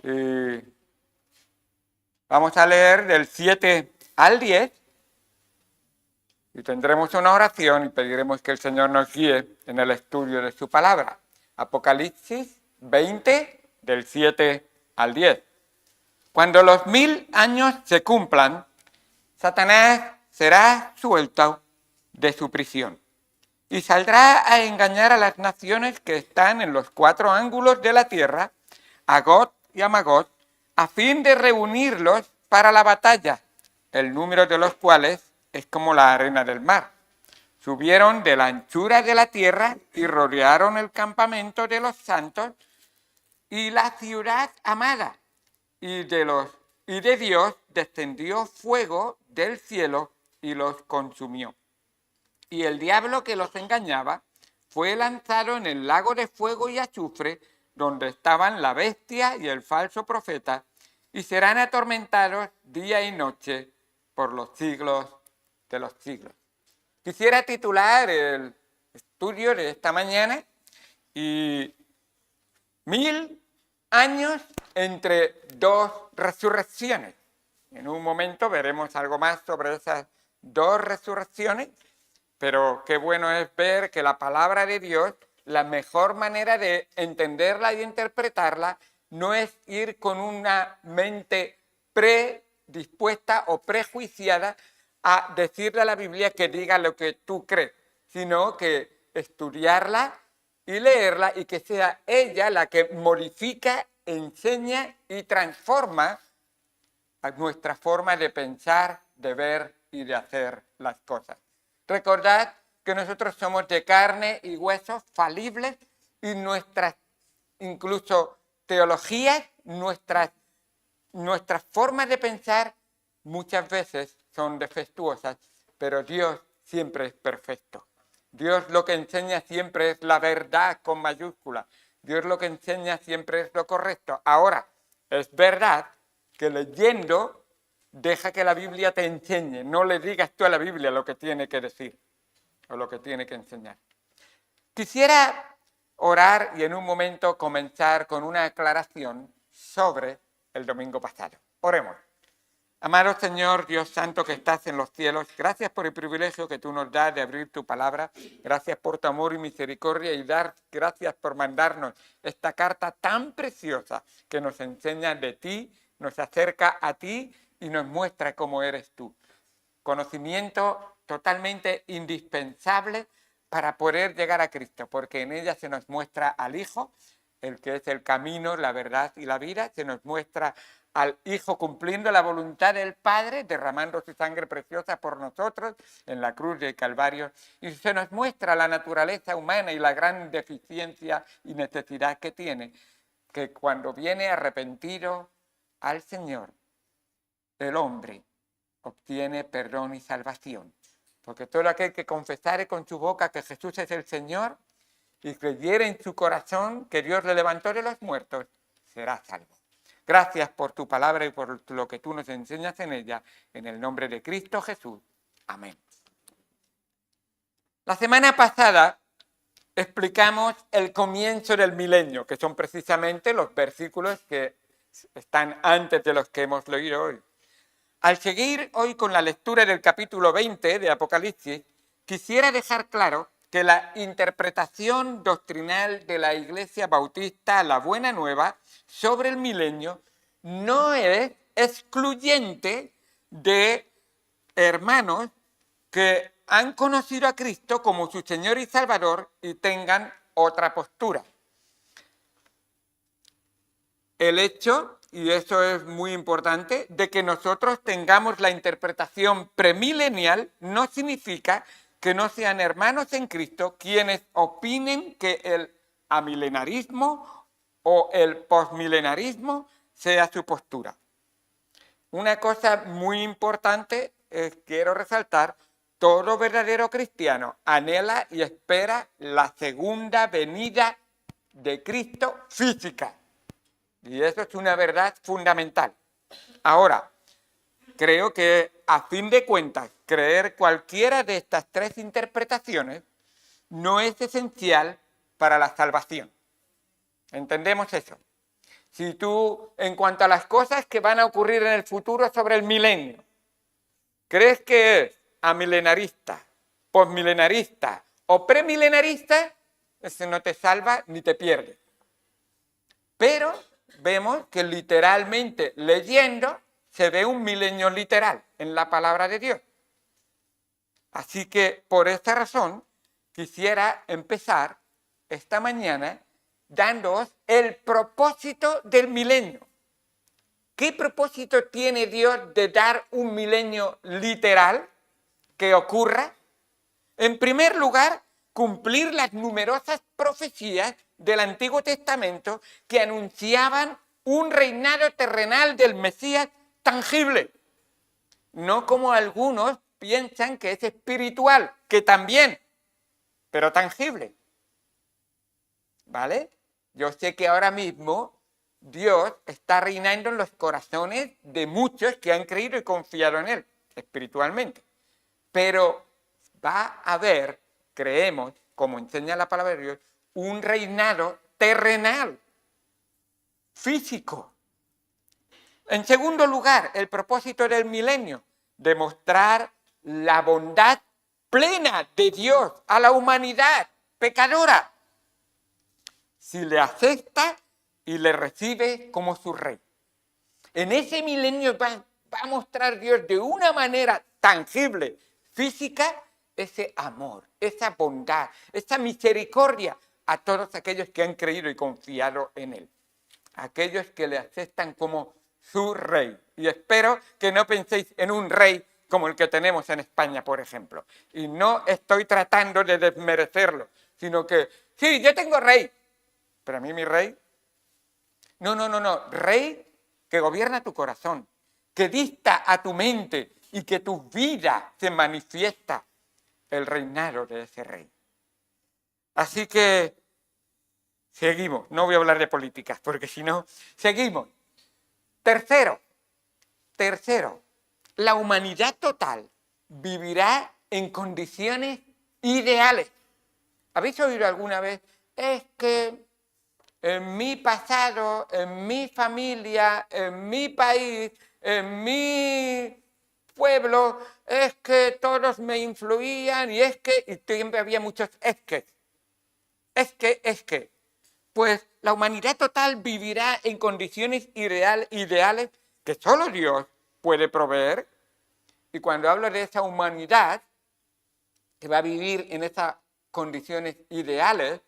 Y vamos a leer del 7 al 10 y tendremos una oración y pediremos que el Señor nos guíe en el estudio de su palabra. Apocalipsis 20, del 7 al 10. Cuando los 1000 años se cumplan, Satanás será suelto de su prisión y saldrá a engañar a las naciones que están en los 4 ángulos de la tierra, a Gog y a Magog, a fin de reunirlos para la batalla, el número de los cuales es como la arena del mar. Subieron de la anchura de la tierra y rodearon el campamento de los santos y la ciudad amada, y de Dios descendió fuego del cielo y los consumió. Y el diablo que los engañaba fue lanzado en el lago de fuego y azufre, donde estaban la bestia y el falso profeta, y serán atormentados día y noche por los siglos de los siglos. Quisiera titular el estudio de esta mañana y 1000 años entre 2 resurrecciones. En un momento veremos algo más sobre esas 2 resurrecciones, pero qué bueno es ver que la palabra de Dios, la mejor manera de entenderla y interpretarla, no es ir con una mente predispuesta o prejuiciada a decirle a la Biblia que diga lo que tú crees, sino que estudiarla y leerla y que sea ella la que modifica, enseña y transforma nuestra forma de pensar, de ver y de hacer las cosas. Recordad que nosotros somos de carne y huesos, falibles, y nuestras incluso teologías, nuestras formas de pensar muchas veces son defectuosas, pero Dios siempre es perfecto. Dios lo que enseña siempre es la verdad con mayúscula. Dios lo que enseña siempre es lo correcto. Ahora, es verdad que leyendo deja que la Biblia te enseñe. No le digas tú a la Biblia lo que tiene que decir o lo que tiene que enseñar. Quisiera orar y en un momento comenzar con una aclaración sobre el domingo pasado. Oremos. Amado Señor, Dios Santo que estás en los cielos, gracias por el privilegio que tú nos das de abrir tu palabra, gracias por tu amor y misericordia y gracias por mandarnos esta carta tan preciosa que nos enseña de ti, nos acerca a ti y nos muestra cómo eres tú. Conocimiento totalmente indispensable para poder llegar a Cristo, porque en ella se nos muestra al Hijo, el que es el camino, la verdad y la vida, se nos muestra al Hijo cumpliendo la voluntad del Padre, derramando su sangre preciosa por nosotros en la cruz del Calvario, y se nos muestra la naturaleza humana y la gran deficiencia y necesidad que tiene, que cuando viene arrepentido al Señor, el hombre obtiene perdón y salvación. Porque todo aquel que confesare con su boca que Jesús es el Señor y creyere en su corazón que Dios le levantó de los muertos, será salvo. Gracias por tu palabra y por lo que tú nos enseñas en ella, en el nombre de Cristo Jesús. Amén. La semana pasada explicamos el comienzo del milenio, que son precisamente los versículos que están antes de los que hemos leído hoy. Al seguir hoy con la lectura del capítulo 20 de Apocalipsis, quisiera dejar claro que la interpretación doctrinal de la Iglesia Bautista, la Buena Nueva, sobre el milenio, no es excluyente de hermanos que han conocido a Cristo como su Señor y Salvador y tengan otra postura. El hecho, y eso es muy importante, de que nosotros tengamos la interpretación premilenial no significa que no sean hermanos en Cristo quienes opinen que el amilenarismo o el posmilenarismo sea su postura. Una cosa muy importante quiero resaltar, todo verdadero cristiano anhela y espera la segunda venida de Cristo física. Y eso es una verdad fundamental. Ahora, creo que a fin de cuentas, creer cualquiera de estas 3 interpretaciones no es esencial para la salvación. ¿Entendemos eso? Si tú, en cuanto a las cosas que van a ocurrir en el futuro sobre el milenio, crees que es amilenarista, posmilenarista o premilenarista, ese no te salva ni te pierde. Pero vemos que literalmente leyendo se ve un milenio literal en la palabra de Dios. Así que por esta razón quisiera empezar esta mañana dándoos el propósito del milenio. ¿Qué propósito tiene Dios de dar un milenio literal que ocurra? En primer lugar, cumplir las numerosas profecías del Antiguo Testamento que anunciaban un reinado terrenal del Mesías tangible. No como algunos piensan que es espiritual, que también, pero tangible. ¿Vale? Yo sé que ahora mismo Dios está reinando en los corazones de muchos que han creído y confiado en Él, espiritualmente. Pero va a haber, creemos, como enseña la palabra de Dios, un reinado terrenal, físico. En segundo lugar, el propósito del milenio, demostrar la bondad plena de Dios a la humanidad pecadora, si le acepta y le recibe como su rey. En ese milenio va a mostrar Dios de una manera tangible, física, ese amor, esa bondad, esa misericordia a todos aquellos que han creído y confiado en Él. Aquellos que le aceptan como su rey. Y espero que no penséis en un rey como el que tenemos en España, por ejemplo. Y no estoy tratando de desmerecerlo, sino que, sí, yo tengo rey, pero a mí mi rey... No. Rey que gobierna tu corazón, que dicta a tu mente y que tu vida se manifiesta el reinado de ese rey. Así que seguimos. No voy a hablar de políticas porque si no, seguimos. Tercero, la humanidad total vivirá en condiciones ideales. ¿Habéis oído alguna vez? Es que en mi pasado, en mi familia, en mi país, en mi pueblo, es que todos me influían y es que, y siempre había muchos es que. Pues la humanidad total vivirá en condiciones ideales que solo Dios puede proveer. Y cuando hablo de esa humanidad que va a vivir en esas condiciones ideales,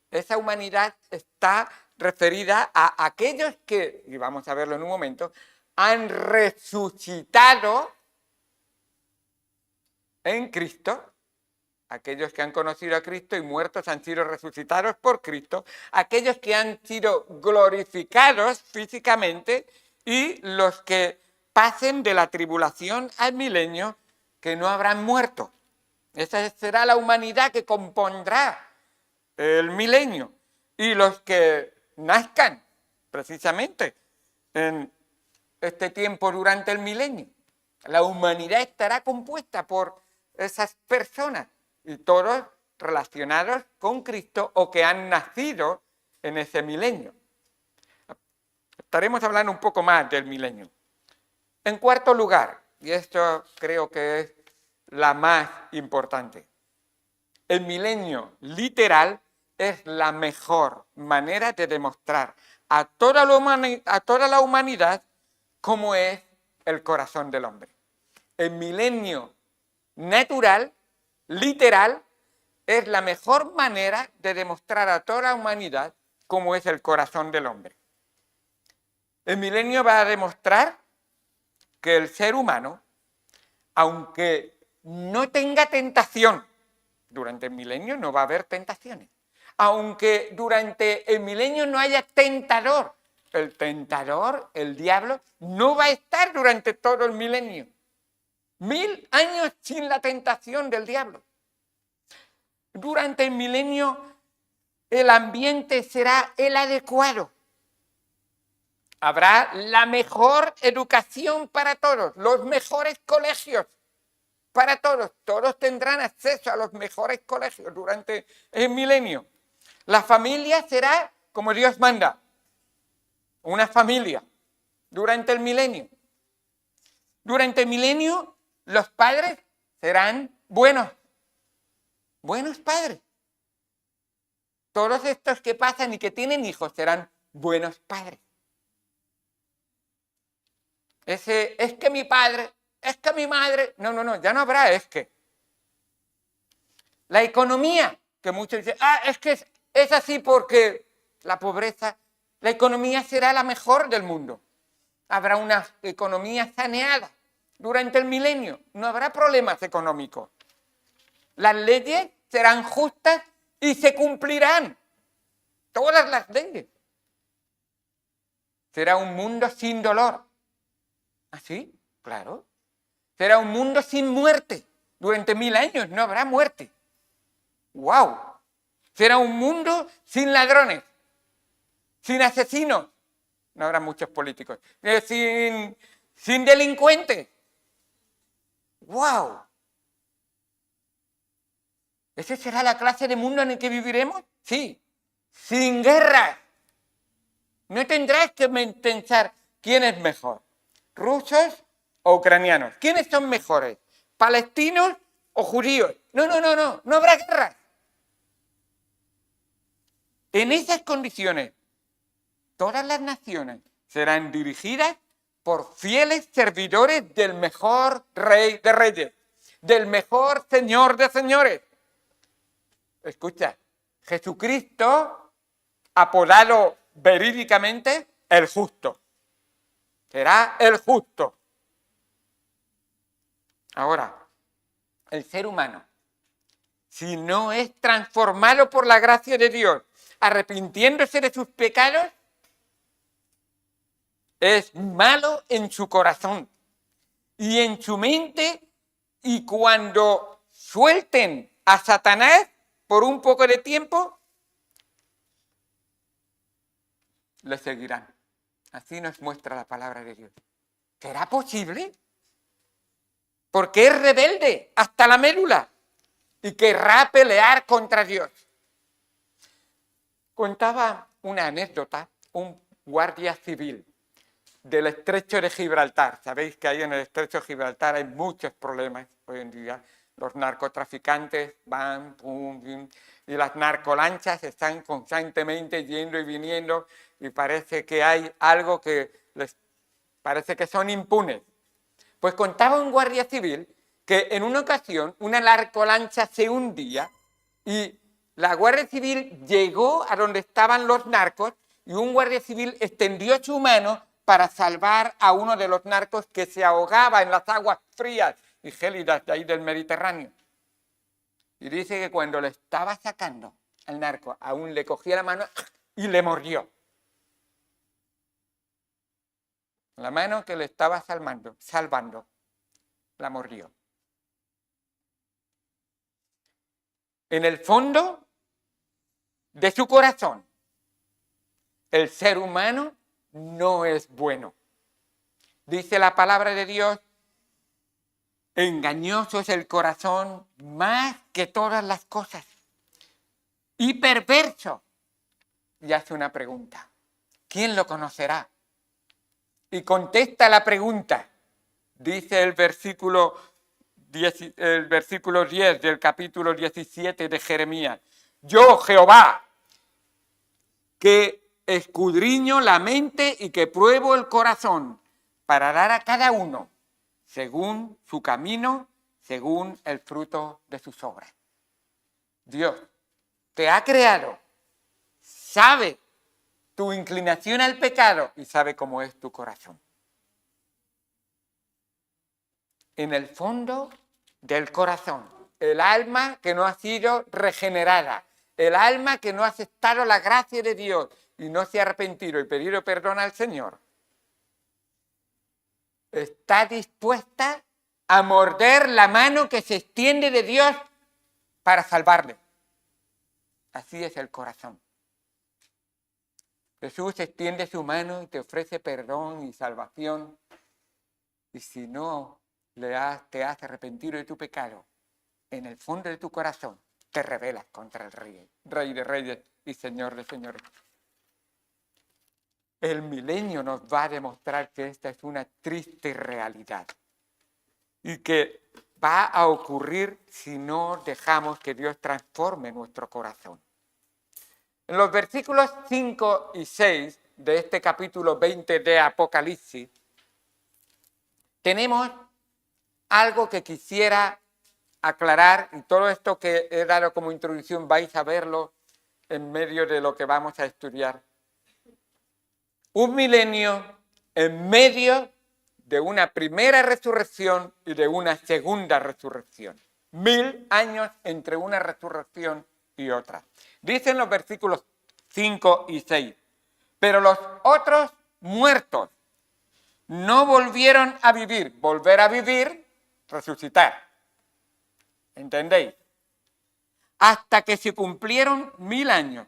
esa humanidad está referida a aquellos que, y vamos a verlo en un momento, han resucitado en Cristo. Aquellos que han conocido a Cristo y muertos han sido resucitados por Cristo. Aquellos que han sido glorificados físicamente y los que pasen de la tribulación al milenio que no habrán muerto. Esa será la humanidad que compondrá el milenio, y los que nazcan precisamente en este tiempo durante el milenio. La humanidad estará compuesta por esas personas y todos relacionados con Cristo o que han nacido en ese milenio. Estaremos hablando un poco más del milenio. En cuarto lugar, y esto creo que es la más importante, el milenio literal es la mejor manera de demostrar a toda la humanidad cómo es el corazón del hombre. El milenio natural, literal, es la mejor manera de demostrar a toda la humanidad cómo es el corazón del hombre. El milenio va a demostrar que el ser humano, aunque no tenga tentación, durante el milenio no va a haber tentaciones. Aunque durante el milenio no haya tentador, el tentador, el diablo, no va a estar durante todo el milenio. 1000 años sin la tentación del diablo. Durante el milenio el ambiente será el adecuado. Habrá la mejor educación para todos, los mejores colegios para todos. Todos tendrán acceso a los mejores colegios durante el milenio. La familia será como Dios manda. una familia, durante el milenio. Durante el milenio, los padres serán buenos padres. Todos estos que pasan y que tienen hijos serán buenos padres. Es que mi padre, es que mi madre, no, ya no habrá es que. La economía, que muchos dicen, es que es así porque la pobreza, la economía será la mejor del mundo. Habrá una economía saneada durante el milenio, no habrá problemas económicos. Las leyes serán justas y se cumplirán. Todas las leyes. Será un mundo sin dolor. ¿Ah, sí? Claro. Será un mundo sin muerte. Durante 1000 años no habrá muerte. ¡Wow! Será un mundo sin ladrones, sin asesinos. No habrá muchos políticos. Sin delincuentes. ¡Wow! ¿Esa será la clase de mundo en el que viviremos? Sí. Sin guerras. No tendrás que pensar quién es mejor, rusos o ucranianos. ¿Quiénes son mejores? ¿Palestinos o judíos? No habrá guerras. En esas condiciones, todas las naciones serán dirigidas por fieles servidores del mejor Rey de Reyes, del mejor Señor de Señores. Escucha, Jesucristo, apodado verídicamente el justo, será el justo. Ahora, el ser humano, si no es transformado por la gracia de Dios, arrepintiéndose de sus pecados, es malo en su corazón y en su mente, y cuando suelten a Satanás por un poco de tiempo, le seguirán. Así nos muestra la palabra de Dios. ¿Será posible? Porque es rebelde hasta la médula y querrá pelear contra Dios. Contaba una anécdota un guardia civil del estrecho de Gibraltar. Sabéis que ahí en el estrecho de Gibraltar hay muchos problemas hoy en día. Los narcotraficantes van, pum, pum, y las narcolanchas están constantemente yendo y viniendo, y parece que hay algo que les parece que son impunes. Pues contaba un guardia civil que en una ocasión una narcolancha se hundía y la Guardia Civil llegó a donde estaban los narcos y un guardia civil extendió su mano para salvar a uno de los narcos que se ahogaba en las aguas frías y gélidas de ahí del Mediterráneo. Y dice que cuando le estaba sacando al narco, aún le cogía la mano y le mordió. La mano que le estaba salvando, la mordió. En el fondo de su corazón, el ser humano no es bueno. Dice la palabra de Dios, engañoso es el corazón más que todas las cosas y perverso. Y hace una pregunta, ¿quién lo conocerá? Y contesta la pregunta, dice el versículo 10 del capítulo 17 de Jeremías. Yo, Jehová, que escudriño la mente y que pruebo el corazón para dar a cada uno según su camino, según el fruto de sus obras. Dios te ha creado, sabe tu inclinación al pecado y sabe cómo es tu corazón. En el fondo del corazón, el alma que no ha sido regenerada, el alma que no ha aceptado la gracia de Dios y no se ha arrepentido y pedido perdón al Señor, está dispuesta a morder la mano que se extiende de Dios para salvarle. Así es el corazón. Jesús extiende su mano y te ofrece perdón y salvación. Y si no te has arrepentido de tu pecado, en el fondo de tu corazón te rebelas contra el Rey de Reyes y Señor de Señores. el milenio nos va a demostrar que esta es una triste realidad y que va a ocurrir si no dejamos que Dios transforme nuestro corazón. En los versículos 5 y 6 de este capítulo 20 de Apocalipsis, tenemos algo que quisiera aclarar, y todo esto que he dado como introducción vais a verlo en medio de lo que vamos a estudiar. Un milenio en medio de una primera resurrección y de una segunda resurrección. 1000 años entre una resurrección y otra. Dicen los versículos 5 y 6. Pero los otros muertos no volvieron a vivir. Volver a vivir, resucitar. ¿Entendéis? Hasta que se cumplieron 1000 años.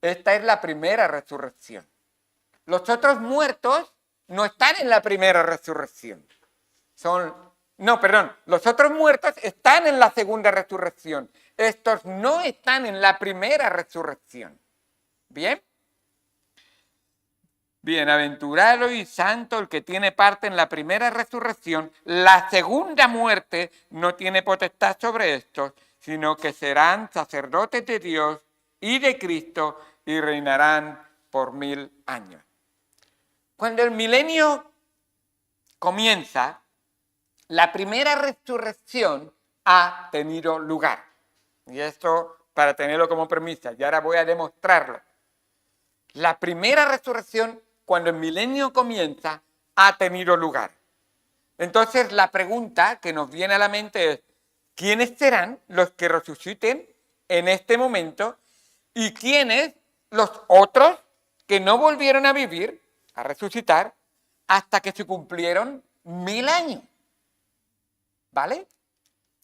Esta es la primera resurrección. Los otros muertos no están en la primera resurrección. Los otros muertos están en la segunda resurrección. Estos no están en la primera resurrección. ¿Bien? Bienaventurado y santo el que tiene parte en la primera resurrección. La segunda muerte no tiene potestad sobre estos, sino que serán sacerdotes de Dios y de Cristo y reinarán por 1000 años. Cuando el milenio comienza, la primera resurrección ha tenido lugar. Y esto para tenerlo como premisa, y ahora voy a demostrarlo. La primera resurrección, cuando el milenio comienza, ha tenido lugar. Entonces la pregunta que nos viene a la mente es, ¿quiénes serán los que resuciten en este momento? ¿Y quiénes los otros que no volvieron a vivir, a resucitar, hasta que se cumplieron 1000 años? ¿Vale?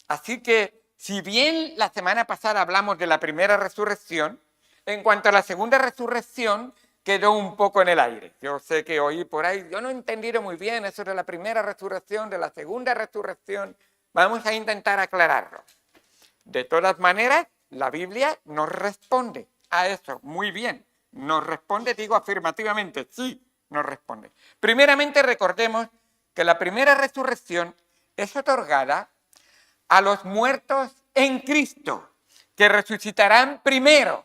Así que, si bien la semana pasada hablamos de la primera resurrección, en cuanto a la segunda resurrección, quedó un poco en el aire. Yo sé que oí por ahí, yo no he entendido muy bien eso de la primera resurrección, de la segunda resurrección. Vamos a intentar aclararlo. De todas maneras, la Biblia nos responde a eso muy bien. Nos responde, digo afirmativamente, sí, nos responde. Primeramente recordemos que la primera resurrección es otorgada a los muertos en Cristo, que resucitarán primero.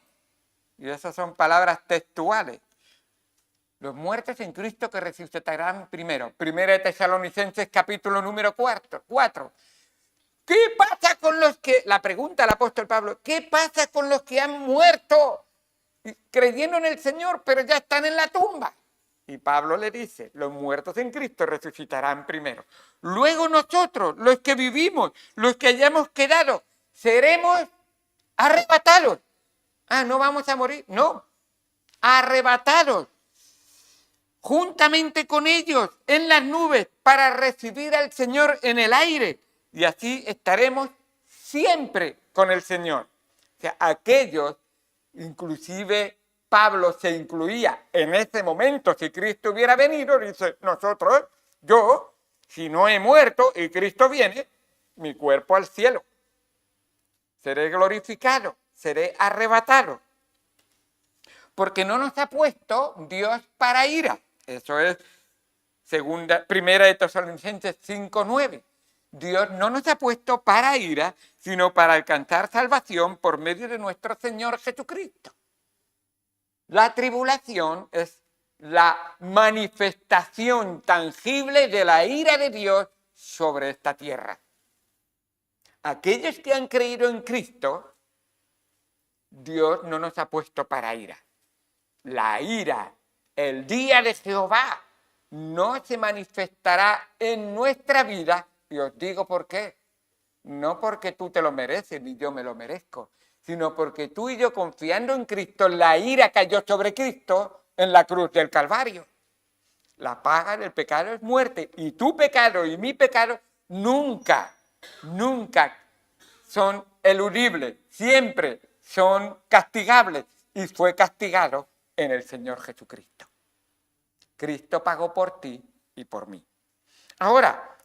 Y esas son palabras textuales. Los muertos en Cristo que resucitarán primero. Primera de Tesalonicenses capítulo número 4. ¿Qué pasa con los que, la pregunta al apóstol Pablo, ¿qué pasa con los que han muerto creyendo en el Señor, pero ya están en la tumba? Y Pablo le dice, los muertos en Cristo resucitarán primero. Luego nosotros, los que vivimos, los que hayamos quedado, seremos arrebatados. ¿No vamos a morir? No. Arrebatados juntamente con ellos en las nubes para recibir al Señor en el aire. Y así estaremos siempre con el Señor. O sea, aquellos, inclusive Pablo se incluía en ese momento, si Cristo hubiera venido, dice, nosotros, yo, si no he muerto y Cristo viene, mi cuerpo al cielo. Seré glorificado, seré arrebatado. Porque no nos ha puesto Dios para ira. Eso es primera de Tesalonicenses 5:9. Dios no nos ha puesto para ira, sino para alcanzar salvación por medio de nuestro Señor Jesucristo. La tribulación es la manifestación tangible de la ira de Dios sobre esta tierra. Aquellos que han creído en Cristo, Dios no nos ha puesto para ira. La ira, el día de Jehová, no se manifestará en nuestra vida. Y os digo por qué. No porque tú te lo mereces ni yo me lo merezco, sino porque tú y yo, confiando en Cristo, la ira cayó sobre Cristo en la cruz del Calvario. La paga del pecado es muerte. Y tu pecado y mi pecado nunca son eludibles. Siempre son castigables. Y fue castigado en el Señor Jesucristo. Cristo pagó por ti y por mí. Ahora,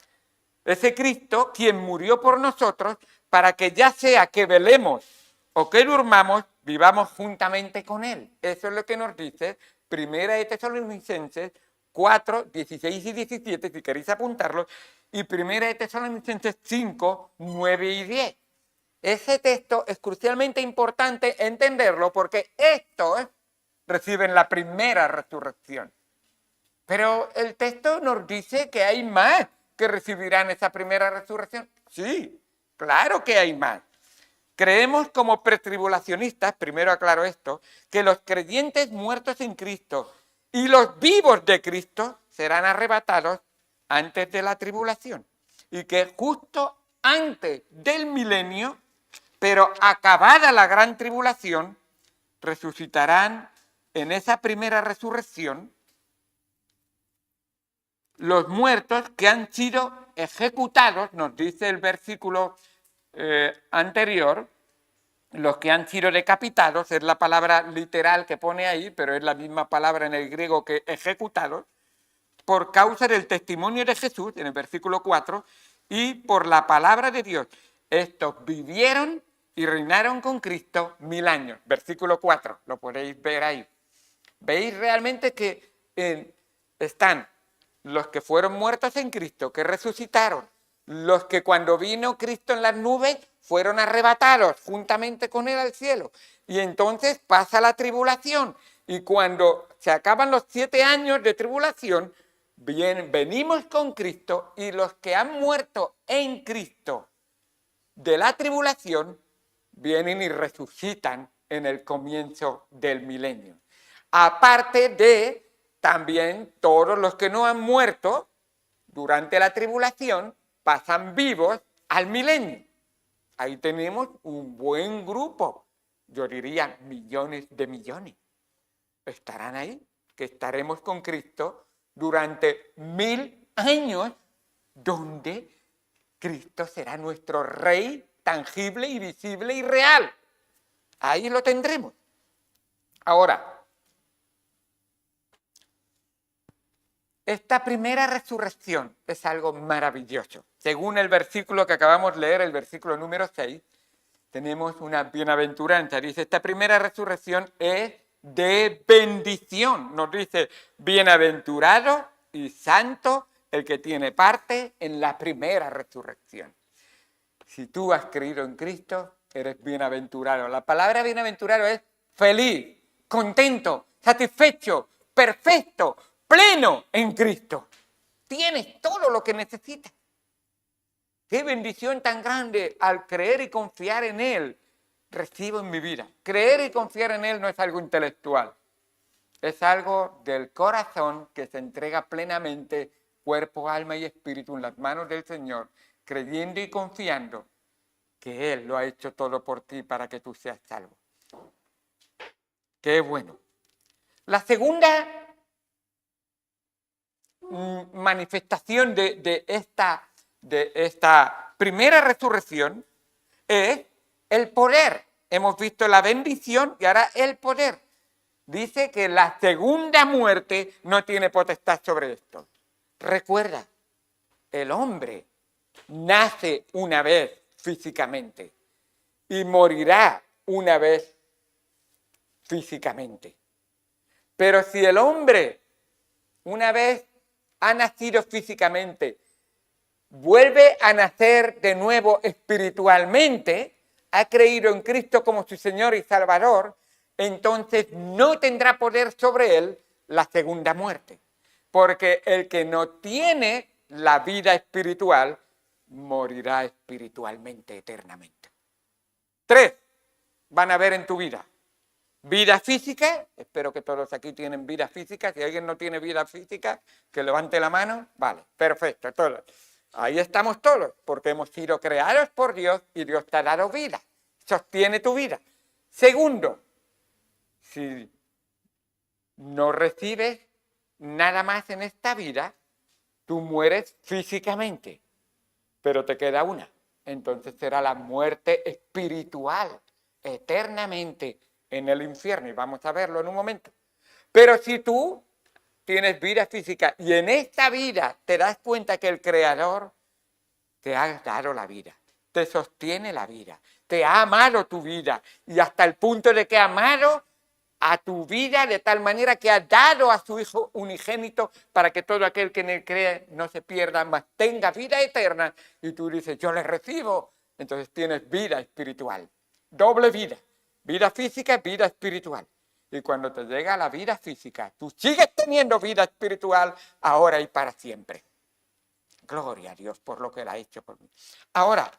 ese Cristo, quien murió por nosotros, para que ya sea que velemos o que durmamos, vivamos juntamente con Él. Eso es lo que nos dice Primera de Tesalonicenses 4, 16 y 17, si queréis apuntarlo, y Primera de Tesalonicenses 5, 9 y 10. Ese texto es crucialmente importante entenderlo porque estos reciben la primera resurrección. Pero el texto nos dice que hay más que recibirán esa primera resurrección. Sí, claro que hay más. Creemos como pretribulacionistas, primero aclaro esto, que los creyentes muertos en Cristo y los vivos de Cristo serán arrebatados antes de la tribulación. Y que justo antes del milenio, pero acabada la gran tribulación, resucitarán en esa primera resurrección los muertos que han sido ejecutados, nos dice el versículo anterior, los que han sido decapitados, es la palabra literal que pone ahí, pero es la misma palabra en el griego que ejecutados, por causa del testimonio de Jesús, en el versículo 4, y por la palabra de Dios. Estos vivieron y reinaron con Cristo 1000 años. Versículo 4, lo podéis ver ahí. Veis realmente que están los que fueron muertos en Cristo, que resucitaron, los que cuando vino Cristo en las nubes fueron arrebatados juntamente con él al cielo. Y entonces pasa la tribulación. Y cuando se acaban los 7 años de tribulación, venimos con Cristo y los que han muerto en Cristo de la tribulación vienen y resucitan en el comienzo del milenio. Aparte de también todos los que no han muerto durante la tribulación pasan vivos al milenio. Ahí tenemos un buen grupo, yo diría millones de millones. Estarán ahí, que estaremos con Cristo durante 1000 años, donde Cristo será nuestro Rey tangible y visible y real. Ahí lo tendremos. Ahora, esta primera resurrección es algo maravilloso. Según el versículo que acabamos de leer, el versículo número 6, tenemos una bienaventuranza. Dice, esta primera resurrección es de bendición. Nos dice, bienaventurado y santo el que tiene parte en la primera resurrección. Si tú has creído en Cristo, eres bienaventurado. La palabra bienaventurado es feliz, contento, satisfecho, perfecto, pleno en Cristo. Tienes todo lo que necesitas. Qué bendición tan grande al creer y confiar en Él recibo en mi vida. Creer y confiar en Él no es algo intelectual. Es algo del corazón que se entrega plenamente, cuerpo, alma y espíritu en las manos del Señor, creyendo y confiando que Él lo ha hecho todo por ti para que tú seas salvo. Qué bueno. La segunda manifestación de esta primera resurrección es el poder. Hemos visto la bendición y ahora el poder. Dice que la segunda muerte no tiene potestad sobre esto. Recuerda, el hombre nace una vez físicamente y morirá una vez físicamente. Pero si el hombre, una vez ha nacido físicamente, vuelve a nacer de nuevo espiritualmente, ha creído en Cristo como su Señor y Salvador, entonces no tendrá poder sobre él la segunda muerte. Porque el que no tiene la vida espiritual, morirá espiritualmente eternamente. 3 van a haber en tu vida. Vida física, espero que todos aquí tienen vida física. Si alguien no tiene vida física, que levante la mano. Vale, perfecto, todos. Ahí estamos todos, porque hemos sido creados por Dios y Dios te ha dado vida. Sostiene tu vida. Segundo, si no recibes nada más en esta vida, tú mueres físicamente, pero te queda una. Entonces será la muerte espiritual, eternamente en el infierno. Y vamos a verlo en un momento. Pero si tú tienes vida física y en esta vida te das cuenta que el Creador te ha dado la vida, te sostiene la vida, te ha amado tu vida y hasta el punto de que ha amado a tu vida de tal manera que ha dado a su Hijo unigénito para que todo aquel que en él cree no se pierda, mas tenga vida eterna. Y tú dices, yo le recibo. Entonces tienes vida espiritual, doble vida, vida física y vida espiritual. Y cuando te llega la vida física, tú sigues teniendo vida espiritual ahora y para siempre. Gloria a Dios por lo que Él ha hecho por mí. Ahora,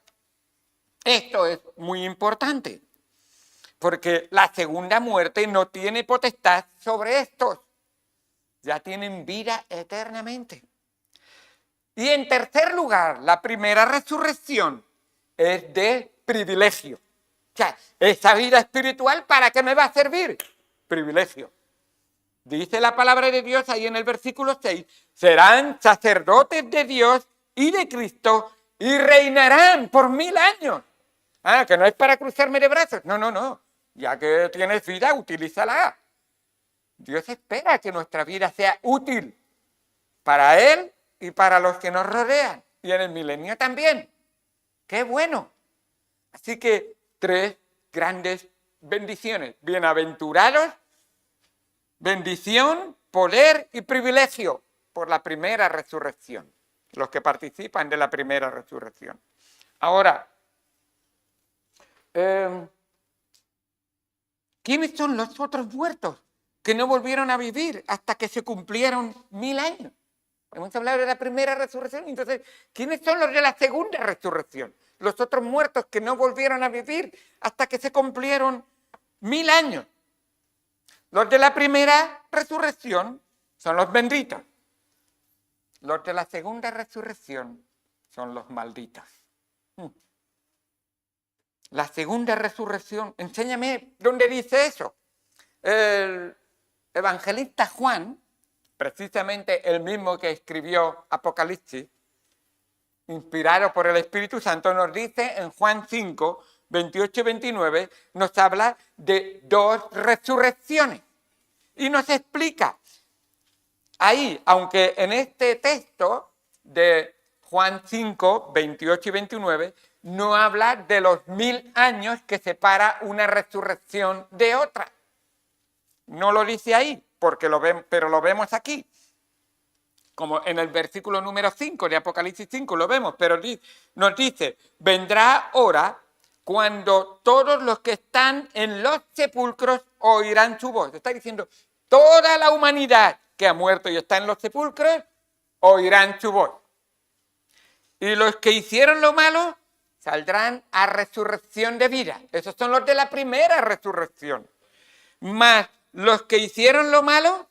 esto es muy importante, porque la segunda muerte no tiene potestad sobre estos. Ya tienen vida eternamente. Y en tercer lugar, la primera resurrección es de privilegio. O sea, esa vida espiritual, ¿para qué me va a servir? Privilegio. Dice la palabra de Dios ahí en el versículo 6, serán sacerdotes de Dios y de Cristo y reinarán por 1000 años. Ah, que no es para cruzarme de brazos. No, no, no. Ya que tienes vida, utilízala. Dios espera que nuestra vida sea útil para Él y para los que nos rodean. Y en el milenio también. ¡Qué bueno! Así que 3 grandes bendiciones. Bienaventurados, bendición, poder y privilegio por la primera resurrección. Los que participan de la primera resurrección. Ahora, ¿quiénes son los otros muertos que no volvieron a vivir hasta que se cumplieron 1000 años? Hemos hablado de la primera resurrección, entonces, ¿quiénes son los de la segunda resurrección? Los otros muertos que no volvieron a vivir hasta que se cumplieron 1000 años. Los de la primera resurrección son los benditos. Los de la segunda resurrección son los malditos. La segunda resurrección, enséñame dónde dice eso. El evangelista Juan, precisamente el mismo que escribió Apocalipsis, inspirado por el Espíritu Santo, nos dice en Juan 5, 28 y 29, nos habla de 2 resurrecciones. Y nos explica ahí, aunque en este texto de Juan 5, 28 y 29, no habla de los 1000 años que separa una resurrección de otra. No lo dice ahí, porque pero lo vemos aquí. Como en el versículo número 5 de Apocalipsis 5 lo vemos, pero nos dice, vendrá hora cuando todos los que están en los sepulcros oirán su voz. Está diciendo, toda la humanidad que ha muerto y está en los sepulcros oirán su voz. Y los que hicieron lo malo saldrán a resurrección de vida. Esos son los de la primera resurrección. Mas los que hicieron lo malo,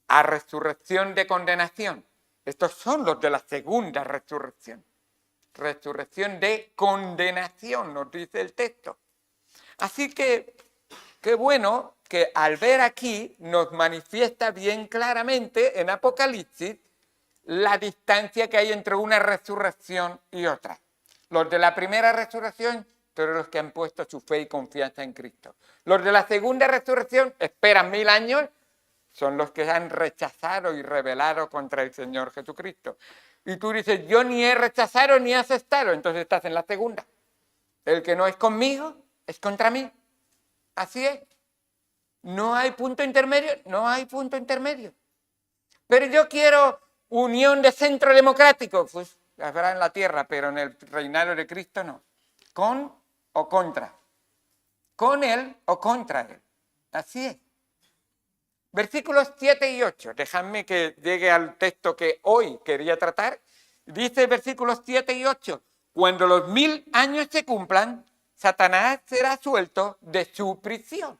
a resurrección de condenación. Estos son los de la segunda resurrección. Resurrección de condenación, nos dice el texto. Así que, qué bueno que al ver aquí nos manifiesta bien claramente en Apocalipsis la distancia que hay entre una resurrección y otra. Los de la primera resurrección, todos los que han puesto su fe y confianza en Cristo. Los de la segunda resurrección esperan 1000 años, son los que han rechazado y rebelado contra el Señor Jesucristo. Y tú dices, yo ni he rechazado ni he aceptado, entonces estás en la segunda. El que no es conmigo es contra mí. Así es. No hay punto intermedio, no hay punto intermedio. Pero yo quiero unión de centro democrático, pues habrá en la tierra, pero en el reinado de Cristo no. Con o contra. Con él o contra él. Así es. Versículos 7 y 8. Dejadme que llegue al texto que hoy quería tratar. Dice versículos 7 y 8. Cuando los 1000 años se cumplan, Satanás será suelto de su prisión.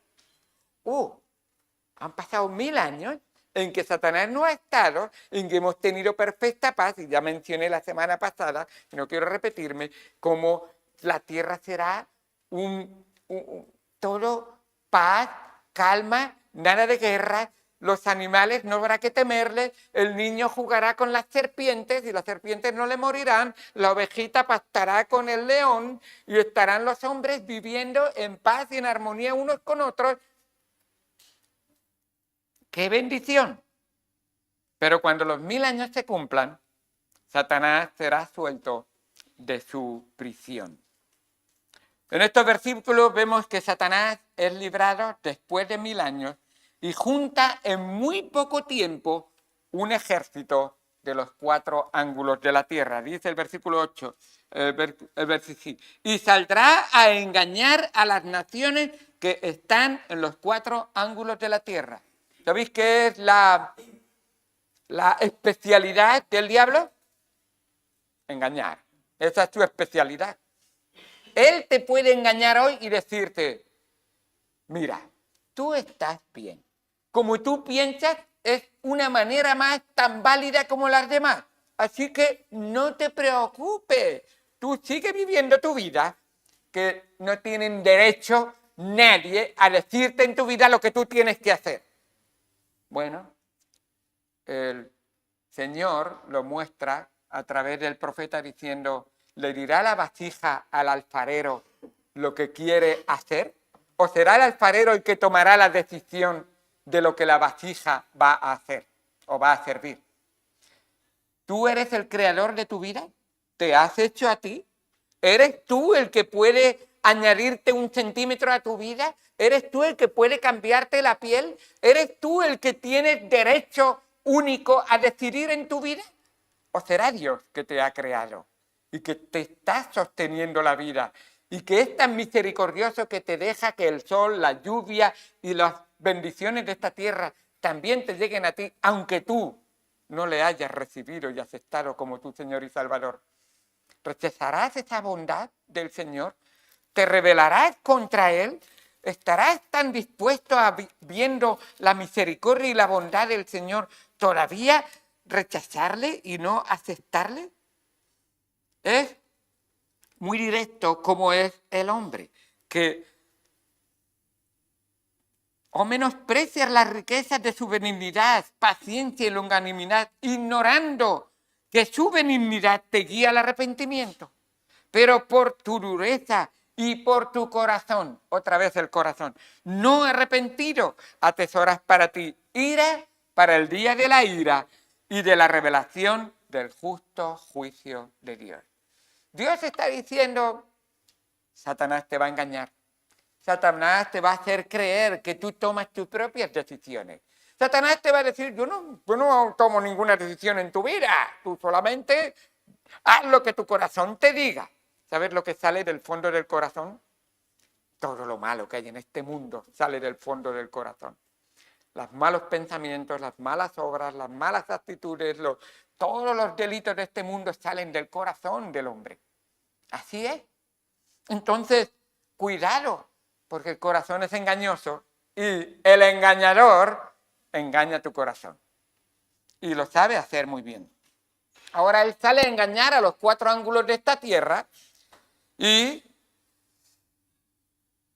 Han pasado 1000 años en que Satanás no ha estado, en que hemos tenido perfecta paz, y ya mencioné la semana pasada, y no quiero repetirme, cómo la tierra será todo paz, calma, nada de guerra, los animales no habrá que temerles, el niño jugará con las serpientes y las serpientes no le morirán, la ovejita pastará con el león y estarán los hombres viviendo en paz y en armonía unos con otros. ¡Qué bendición! Pero cuando los 1000 años se cumplan, Satanás será suelto de su prisión. En estos versículos vemos que Satanás es librado después de 1000 años y junta en muy poco tiempo un ejército de los 4 ángulos de la tierra. Dice el versículo 8, y saldrá a engañar a las naciones que están en los 4 ángulos de la tierra. ¿Sabéis qué es la especialidad del diablo? Engañar. Esa es su especialidad. Él te puede engañar hoy y decirte, mira, tú estás bien. Como tú piensas, es una manera más tan válida como las demás. Así que no te preocupes. Tú sigue viviendo tu vida, que no tienen derecho nadie a decirte en tu vida lo que tú tienes que hacer. Bueno, el Señor lo muestra a través del profeta diciendo, ¿le dirá la vasija al alfarero lo que quiere hacer? ¿O será el alfarero el que tomará la decisión de lo que la vasija va a hacer o va a servir? ¿Tú eres el creador de tu vida? ¿Te has hecho a ti? ¿Eres tú el que puede añadirte 1 centímetro a tu vida? ¿Eres tú el que puede cambiarte la piel? ¿Eres tú el que tienes derecho único a decidir en tu vida? ¿O será Dios que te ha creado y que te está sosteniendo la vida y que es tan misericordioso que te deja que el sol, la lluvia y las bendiciones de esta tierra también te lleguen a ti, aunque tú no le hayas recibido y aceptado como tu Señor y Salvador? ¿Rechazarás esa bondad del Señor? ¿Te rebelarás contra Él? ¿Estarás tan dispuesto a, viendo la misericordia y la bondad del Señor, todavía rechazarle y no aceptarle? Es muy directo como es el hombre, que o menosprecias las riquezas de su benignidad, paciencia y longanimidad, ignorando que su benignidad te guía al arrepentimiento. Pero por tu dureza y por tu corazón, otra vez el corazón, no arrepentido, atesoras para ti ira para el día de la ira y de la revelación del justo juicio de Dios. Dios está diciendo, Satanás te va a engañar. Satanás te va a hacer creer que tú tomas tus propias decisiones. Satanás te va a decir, yo no tomo ninguna decisión en tu vida. Tú solamente haz lo que tu corazón te diga. ¿Sabes lo que sale del fondo del corazón? Todo lo malo que hay en este mundo sale del fondo del corazón. Los malos pensamientos, las malas obras, las malas actitudes, todos los delitos de este mundo salen del corazón del hombre. Así es. Entonces, cuidado, porque el corazón es engañoso y el engañador engaña tu corazón. Y lo sabe hacer muy bien. Ahora él sale a engañar a los 4 ángulos de esta tierra y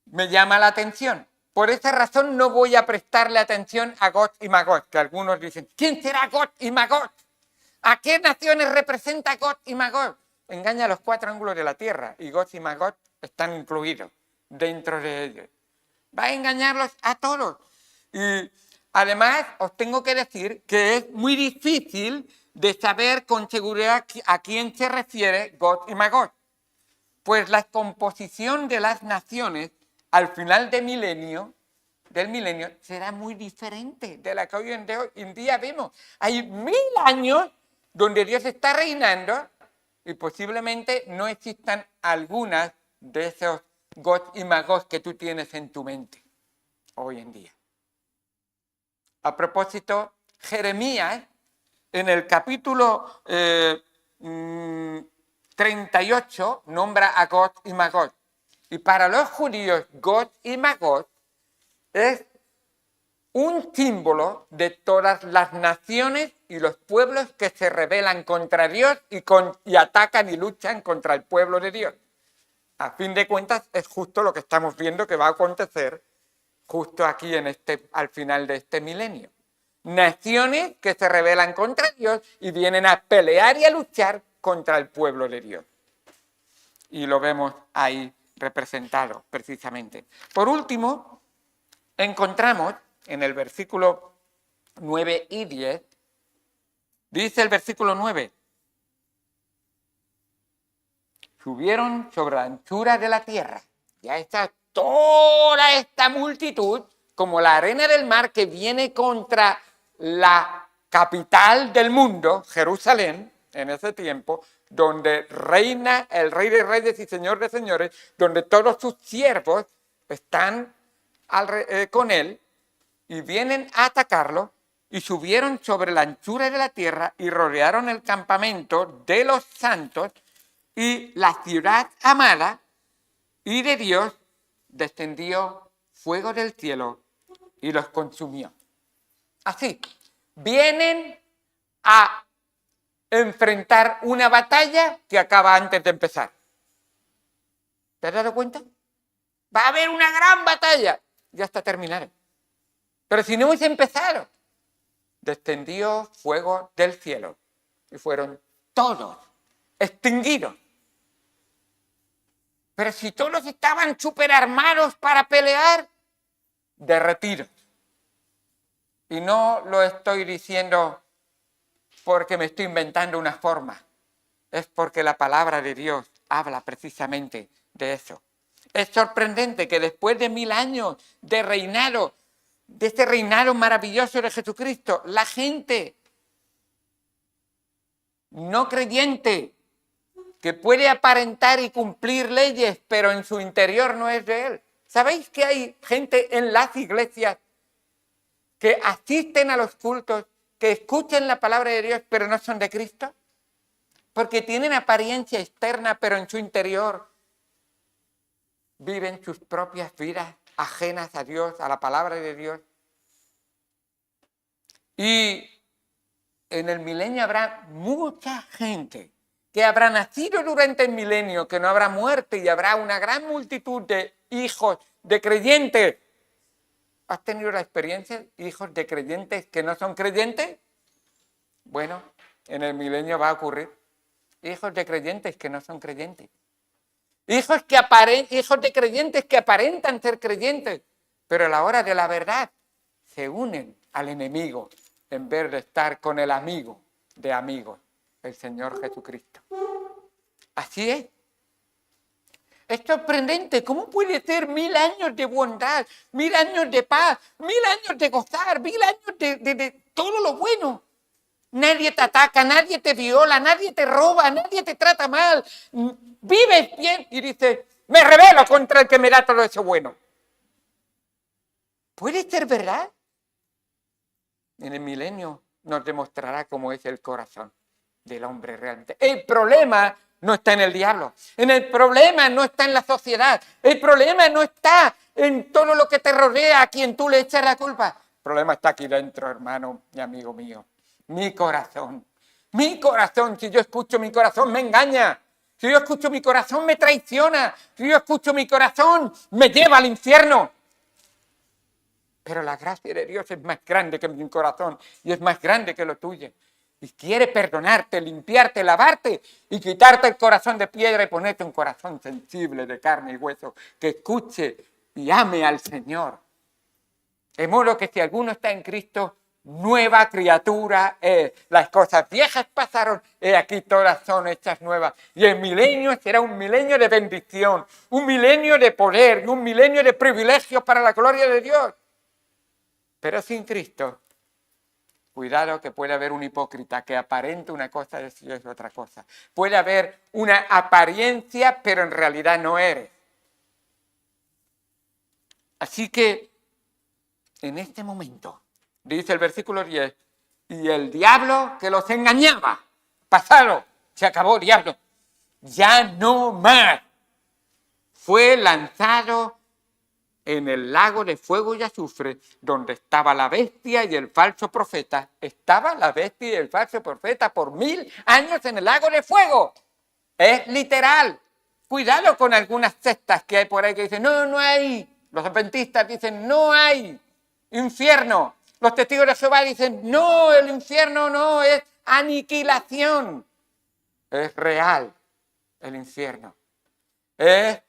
me llama la atención. Por esa razón no voy a prestarle atención a Gog y Magog, que algunos dicen, ¿quién será Gog y Magog? ¿A qué naciones representa Gog y Magog? Engaña a los 4 ángulos de la tierra y Gog y Magog están incluidos dentro de ellos. Va a engañarlos a todos. Y además os tengo que decir que es muy difícil de saber con seguridad a quién se refiere Gog y Magog. Pues la composición de las naciones al final del milenio será muy diferente de la que hoy en día vemos. Hay 1000 años donde Dios está reinando y posiblemente no existan algunas de esos Gog y Magog que tú tienes en tu mente hoy en día. A propósito, Jeremías, en el capítulo 38, nombra a Gog y Magog. Y para los judíos, Gog y Magog es un símbolo de todas las naciones y los pueblos que se rebelan contra Dios y atacan y luchan contra el pueblo de Dios. A fin de cuentas, es justo lo que estamos viendo que va a acontecer justo aquí al final de este milenio. Naciones que se rebelan contra Dios y vienen a pelear y a luchar contra el pueblo de Dios. Y lo vemos ahí representado precisamente. Por último, encontramos en el versículo 9 y 10, dice el versículo 9, subieron sobre la anchura de la tierra Ya está toda esta multitud, como la arena del mar que viene contra la capital del mundo, Jerusalén, en ese tiempo, donde reina el Rey de Reyes y Señor de Señores, donde todos sus siervos están con él y vienen a atacarlo, y subieron sobre la anchura de la tierra y rodearon el campamento de los santos y la ciudad amada, y de Dios descendió fuego del cielo y los consumió. Así, vienen a enfrentar una batalla que acaba antes de empezar. ¿Te has dado cuenta? Va a haber una gran batalla. Ya está terminada. Pero si no hubiese empezado, descendió fuego del cielo y fueron todos extinguidos. Pero si todos estaban súper armados para pelear, derretidos. Y no lo estoy diciendo porque me estoy inventando una forma. Es porque la palabra de Dios habla precisamente de eso. Es sorprendente que después de 1000 años de reinado, de este reinado maravilloso de Jesucristo, la gente no creyente, que puede aparentar y cumplir leyes, pero en su interior no es de él. ¿Sabéis que hay gente en las iglesias que asisten a los cultos, que escuchan la palabra de Dios, pero no son de Cristo? Porque tienen apariencia externa, pero en su interior viven sus propias vidas ajenas a Dios, a la palabra de Dios. Y en el milenio habrá mucha gente que habrá nacido durante el milenio, que no habrá muerte, y habrá una gran multitud de hijos de creyentes. ¿Has tenido la experiencia, hijos de creyentes que no son creyentes? Bueno, en el milenio va a ocurrir. Hijos de creyentes que no son creyentes. Hijos de creyentes que aparentan ser creyentes, pero a la hora de la verdad se unen al enemigo en vez de estar con el amigo de amigos, el Señor Jesucristo. Así es. Es sorprendente. ¿Cómo puede ser 1000 años de bondad, 1000 años de paz, 1000 años de gozar, 1000 años de todo lo bueno? Nadie te ataca, nadie te viola, nadie te roba, nadie te trata mal. Vives bien y dices, me rebelo contra el que me da todo eso bueno. ¿Puede ser verdad? En el milenio nos demostrará cómo es el corazón del hombre realmente. El problema no está en el diablo. El problema no está en la sociedad. El problema no está en todo lo que te rodea, a quien tú le echas la culpa. El problema está aquí dentro, hermano y amigo mío. Mi corazón. Mi corazón. Si yo escucho mi corazón, me engaña. Si yo escucho mi corazón, me traiciona. Si yo escucho mi corazón, me lleva al infierno. Pero la gracia de Dios es más grande que mi corazón y es más grande que lo tuyo. Y quiere perdonarte, limpiarte, lavarte y quitarte el corazón de piedra y ponerte un corazón sensible de carne y hueso que escuche y ame al Señor. De modo que si alguno está en Cristo, nueva criatura es. Las cosas viejas pasaron y aquí todas son hechas nuevas. Y el milenio será un milenio de bendición, un milenio de poder y un milenio de privilegios para la gloria de Dios. Pero sin Cristo, cuidado que puede haber un hipócrita que aparenta una cosa y es otra cosa. Puede haber una apariencia, pero en realidad no eres. Así que, en este momento, dice el versículo 10, y el diablo que los engañaba, pasado, se acabó, diablo, ya no más, fue lanzado en el lago de fuego y azufre, donde estaba la bestia y el falso profeta. Estaba la bestia y el falso profeta por 1000 años en el lago de fuego. Es literal. Cuidado con algunas sectas que hay por ahí que dicen, no, no hay. Los adventistas dicen, no hay infierno. Los testigos de Jehová dicen, no, el infierno no, es aniquilación. Es real el infierno. Es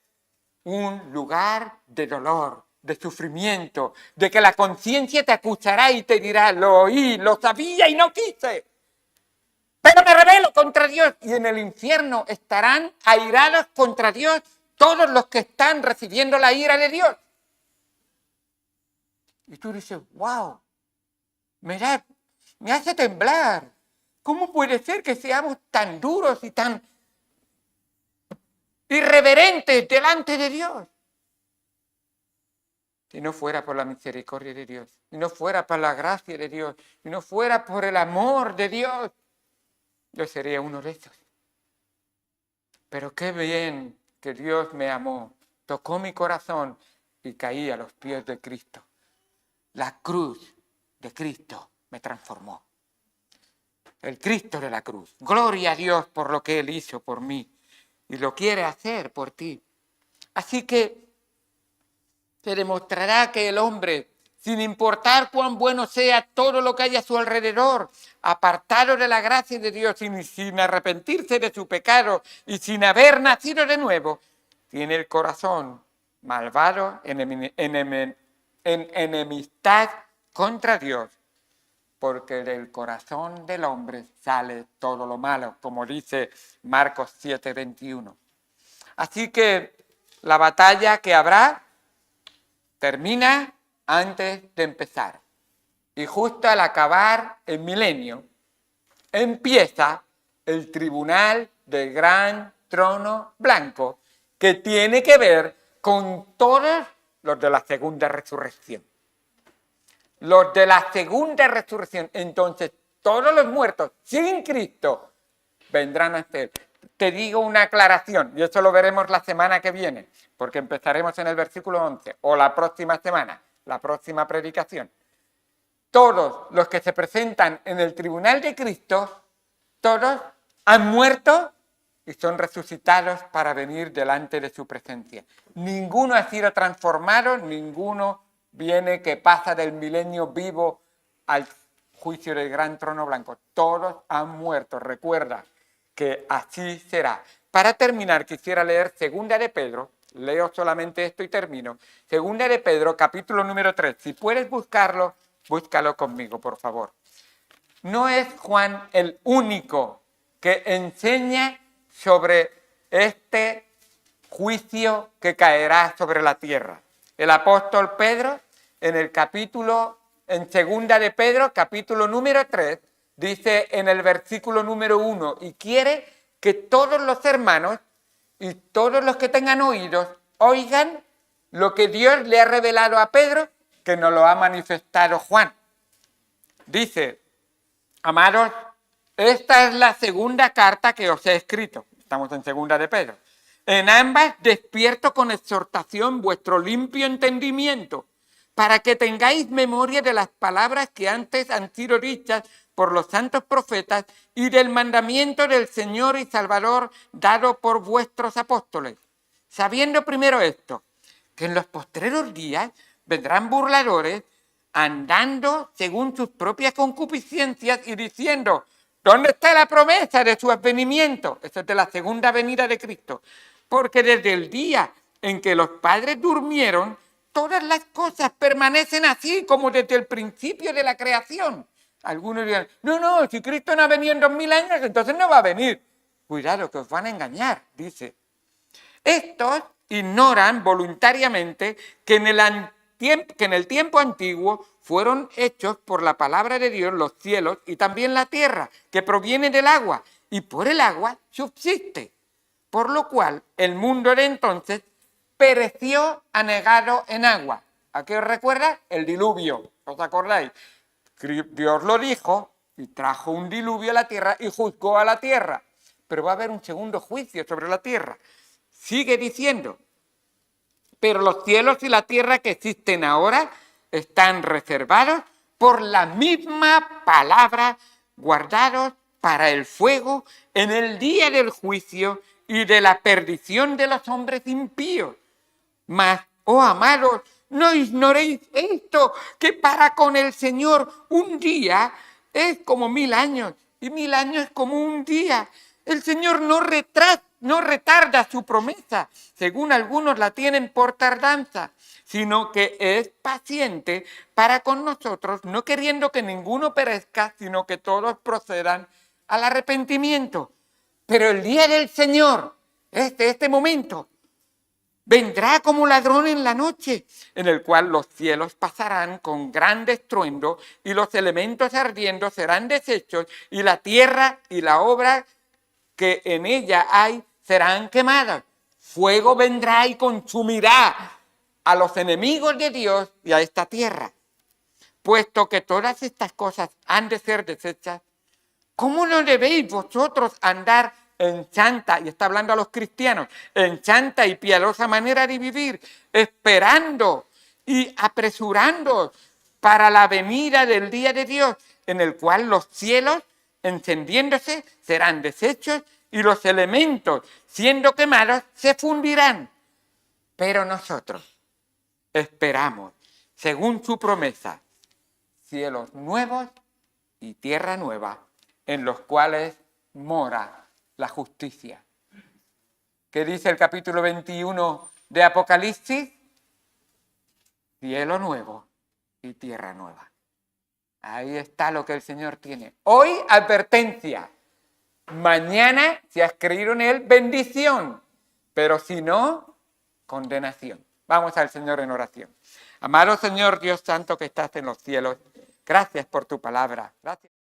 un lugar de dolor, de sufrimiento, de que la conciencia te acusará y te dirá, lo oí, lo sabía y no quise, pero me rebelo contra Dios. Y en el infierno estarán airados contra Dios todos los que están recibiendo la ira de Dios. Y tú dices, wow, me hace temblar. ¿Cómo puede ser que seamos tan duros y tan irreverentes delante de Dios? Si no fuera por la misericordia de Dios, si no fuera por la gracia de Dios, si no fuera por el amor de Dios, yo sería uno de esos. Pero qué bien que Dios me amó, tocó mi corazón y caí a los pies de Cristo. La cruz de Cristo me transformó. El Cristo de la cruz. Gloria a Dios por lo que Él hizo por mí y lo quiere hacer por ti. Así que se demostrará que el hombre, sin importar cuán bueno sea todo lo que haya a su alrededor, apartado de la gracia de Dios y sin arrepentirse de su pecado y sin haber nacido de nuevo, tiene el corazón malvado en enemistad contra Dios, porque del corazón del hombre sale todo lo malo, como dice Marcos 7:21. Así que la batalla que habrá termina antes de empezar. Y justo al acabar el milenio, empieza el tribunal del gran trono blanco, que tiene que ver con todos los de la segunda resurrección. Los de la segunda resurrección. Entonces, todos los muertos sin Cristo vendrán a ser. Te digo una aclaración, y eso lo veremos la semana que viene, porque empezaremos en el versículo 11, o la próxima semana, la próxima predicación. Todos los que se presentan en el tribunal de Cristo, todos han muerto y son resucitados para venir delante de su presencia. Ninguno ha sido transformado, ninguno viene que pasa del milenio vivo al juicio del gran trono blanco. Todos han muerto, recuerda que así será. Para terminar, quisiera leer Segunda de Pedro, leo solamente esto y termino. Segunda de Pedro, capítulo número 3. Si puedes buscarlo, búscalo conmigo, por favor. No es Juan el único que enseña sobre este juicio que caerá sobre la tierra. El apóstol Pedro, en Segunda de Pedro, capítulo número 3, dice en el versículo número 1, y quiere que todos los hermanos y todos los que tengan oídos oigan lo que Dios le ha revelado a Pedro, que nos lo ha manifestado Juan. Dice, amados, esta es la segunda carta que os he escrito. Estamos en Segunda de Pedro. En ambas despierto con exhortación vuestro limpio entendimiento, para que tengáis memoria de las palabras que antes han sido dichas por los santos profetas y del mandamiento del Señor y Salvador dado por vuestros apóstoles. Sabiendo primero esto, que en los postreros días vendrán burladores andando según sus propias concupiscencias y diciendo, ¿dónde está la promesa de su advenimiento? Esto es de la segunda venida de Cristo. Porque desde el día en que los padres durmieron, todas las cosas permanecen así como desde el principio de la creación. Algunos dirán, no, si Cristo no ha venido en 2000 años, entonces no va a venir. Cuidado, que os van a engañar, dice. Estos ignoran voluntariamente que en el tiempo antiguo fueron hechos por la palabra de Dios los cielos y también la tierra, que proviene del agua, y por el agua subsiste. Por lo cual el mundo de entonces pereció anegado en agua. ¿A qué os recuerda? El diluvio, ¿os acordáis? Dios lo dijo y trajo un diluvio a la tierra y juzgó a la tierra. Pero va a haber un segundo juicio sobre la tierra. Sigue diciendo, pero los cielos y la tierra que existen ahora están reservados por la misma palabra, guardados para el fuego en el día del juicio y de la perdición de los hombres impíos. Mas, oh amados, no ignoréis esto, que para con el Señor un día es como 1000 años y 1000 años es como un día. El Señor no retarda su promesa, según algunos la tienen por tardanza, sino que es paciente para con nosotros, no queriendo que ninguno perezca, sino que todos procedan al arrepentimiento. Pero el día del Señor, este momento, Vendrá como ladrón en la noche, en el cual los cielos pasarán con gran estruendo y los elementos ardiendo serán deshechos y la tierra y la obra que en ella hay serán quemadas. Fuego vendrá y consumirá a los enemigos de Dios y a esta tierra. Puesto que todas estas cosas han de ser deshechas, ¿cómo no debéis vosotros andar en santa, y está hablando a los cristianos, en santa y piadosa manera de vivir, esperando y apresurando para la venida del día de Dios, en el cual los cielos, encendiéndose, serán deshechos y los elementos, siendo quemados, se fundirán? Pero nosotros esperamos, según su promesa, cielos nuevos y tierra nueva, en los cuales mora la justicia. ¿Qué dice el capítulo 21 de Apocalipsis? Cielo nuevo y tierra nueva. Ahí está lo que el Señor tiene. Hoy, advertencia. Mañana, si has creído en Él, bendición. Pero si no, condenación. Vamos al Señor en oración. Amado Señor Dios Santo que estás en los cielos, gracias por tu palabra. Gracias.